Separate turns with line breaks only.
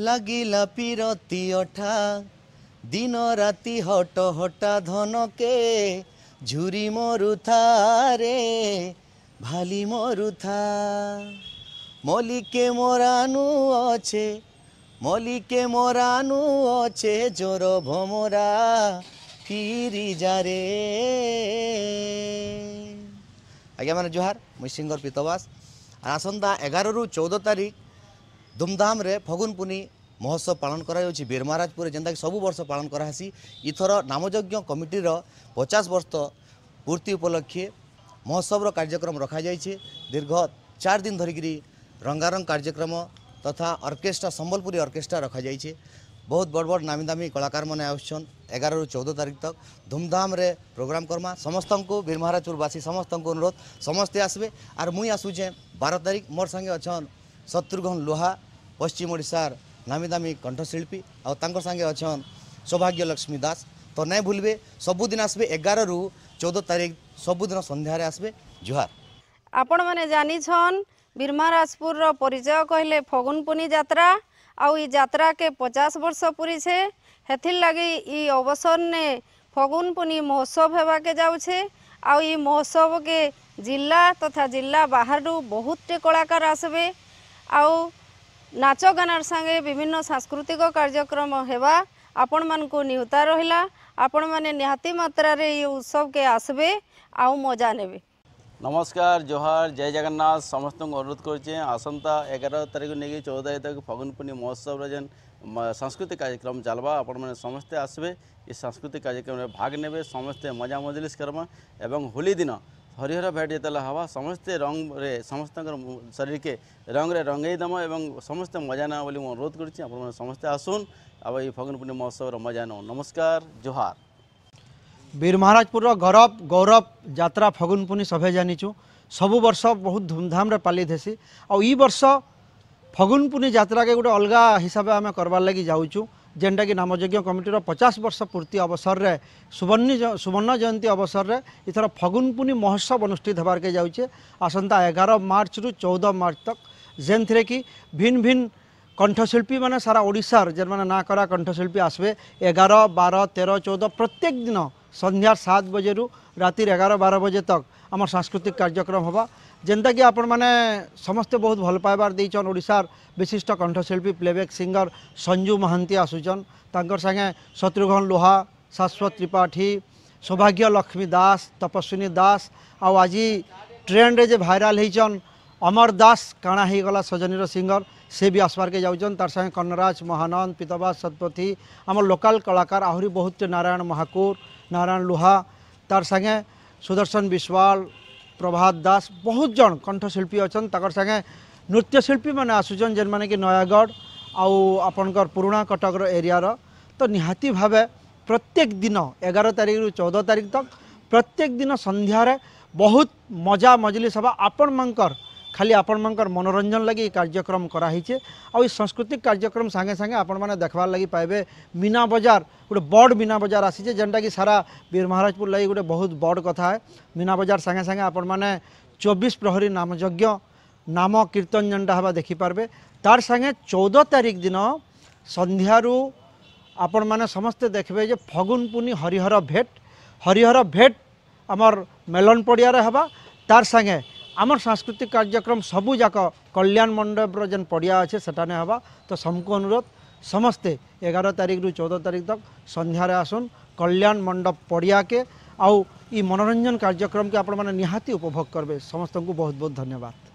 লাগিলা পিরতি অঠা दिन राति हट हटा धनके झुरी मरुथा रे भाली मरुथा मलिके मोरानु अच्छे मलिके मोरानु अच्छे जोर भमरा फिरी जा रे। आज्ञा मैंने जोहार मुई सिंगर पीतवास। आसंता 11 रु 14 तारीख धूमधाम रे फगुन पुनी महोत्सव पालन करायाउछि बीरमहाराजपुर जेनता कि सब वर्ष पालन करासी। इथर नामयज्ञ कमिटीर 50 वर्ष पूर्ति उपलक्षे महोत्सव कार्यक्रम रखा जाइए। दीर्घ 4 दिन धरिकी रंगारंग कार्यक्रम तथा ऑर्केस्ट्रा संबलपुरी ऑर्केस्ट्रा रखा जाइए। बहुत बड़ बड़ नामी दामी कलाकार मैंने आउछन। 11 रु 14 तारीख तक धूमधाम रे प्रोग्राम करमा। समस्त को बीरमहाराजपुरवासी समस्त को अनुरोध समस्ते आसबे। आर मुई आसुचे 12 तारीख मोर संगे अच्छन शत्रुघ्न लोहा पश्चिम ओडिशार नामी दामी कंठशिल्पी और तांकर संगे अच्छन सौभाग्य लक्ष्मी दास। तो नहीं भूलबे सबुदिन आसबे 11 रु 14 तारीख सबुदिन संध्यारे आसबे। जुहार।
आपण माने जानी छन बीरमहाराजपुर रो परिचय कहले फगुन पुनी यात्रा आउ ई यात्रा के 50 वर्ष पूरी छे। हेथिर लगी ई अवसर ने फगुन पुनी महोत्सव हेबा के जाउछे। आउ ई महोत्सव के जिला तथा जिला बाहर बहुत कलाकार आसबे। आउ नाच गानार संगे विभिन्न सांस्कृतिक कार्यक्रम हेबा आपण मान को निहुता रहिला। आपण माने निहाती मात्रा रे ये उत्सव के आसबे आउ मजा नेबे।
नमस्कार जोहार जय जगन्नाथ समस्त को अनुरोध करछे। आसंता 11 तारीख नहीं 14 तारीख तक फगुन पुनी महोत्सव जेन सांस्कृतिक कार्यक्रम चलवा आपण मैंने समस्ते आसबे। इस सांस्कृतिक कार्यक्रम में भाग नेबे समस्ते मजा मजलिस करमा एवं होली दिन हरिहर भेट जेतला हवा समस्ते रंग रे समस्त शरीर के रंग रे रंगई दम एवं समस्ते मजा ना बोली अनुरोध करछि। आपण मैंने समस्ते आसुन अब ये फगुन पुनी महोत्सव मजा नो। नमस्कार जोहार।
बीरमहाराजपुर गौरव गौरव यात्रा फगुन पुनी सभे जानीचु सबु वर्ष बहुत धूमधाम रे पालित हेसी। आ ई वर्ष फगुन पुनी यात्रा के गोटे अलग हिसाब से आम करवार लगी जाऊँ जेनटा कि नामयज्ञ कमिटीर 50 वर्ष पूर्ति अवसर रे सुवर्ण जयंती अवसर रे इथर फगुन पुनी महोत्सव अनुष्ठित होबार के जाऊे। आसंता 11 मार्च रु 14 मार्च तक जेन थे कि भिन्न भिन्न कंठशिल्पी माने सारा ओडिशार जेन माने ना करा कंठशिल्पी आसबे 11, 12, 13, 14 प्रत्येक दिन संध्या 7 बजे रु राति 11-12 बजे तक आम सांस्कृतिक कार्यक्रम होगा। जेनता कि आपण माने समस्ते बहुत भल पाइबार देइछन। ओडिशार विशिष्ट कंठशिल्पी प्लेबैक सिंगर संजू महांती आसुचन। तांकर संगे शत्रुघ्न लोहा, शाश्वत त्रिपाठी, सौभाग्य लक्ष्मी दास, तपस्विनी दास आउ आज ट्रेंड रे जे भाइराल होइछन अमर दास काणा ही गला सजनीर सिंगर से भी आसबार के जाऊन। तार संगे कन्नराज महानंद, पीतवास सतपथी आम लोकल कलाकार आहरी बहुत नारायण महाकुर, नारायण लुहा तार संगे सुदर्शन विश्वाल, प्रभात दास बहुत जन कंठशिल्पी अच्छन। ताकर संगे नृत्यशिल्पी मैंने आसुचन जेन माने कि नयागढ़ आउ आपनकर पुराना कटकर एरियार। तो निहाती भावे प्रत्येक दिन 11 तारीख रु 14 तारीख तक प्रत्येक दिन संध्यारे बहुत मजा मजलिस हवा। आपण मानकर खाली आपण मानकर मनोरंजन लगी कार्यक्रम कराहीचे। आउ सांस्कृतिक कार्यक्रम संगे संगे आपण माने देखबार लगी पाइबे मीना बजार गोटे बड़ मीना बजार आसीचे जेनटा कि सारा बीरमहाराजपुर लगी गोटे बहुत बड़ कथा है। मीना बजार संगे संगे आपण माने 24 प्रहरी नामयज्ञ नाम कीर्तन जेनटा हवा देखिपारे। तार संगे 14 तारीख दिन संध्यारू आपण माने समस्ते देखबे जे फगुन पुनी हरिहर भेट आमर मेलन पड़िया हवा। तार संगे आमर सांस्कृतिक कार्यक्रम सबू जाक कल्याण मंडप जेन पड़िया अच्छे सेटाने हवा। तो सबको अनुरोध समस्ते 11 तारीख रु 14 तारीख तक संध्यारे आसुन कल्याण मंडप पड़िया के आउ ई मनोरंजन कार्यक्रम के आपण माने निहाती उपभोग करबे। समस्त को बहुत बहुत धन्यवाद।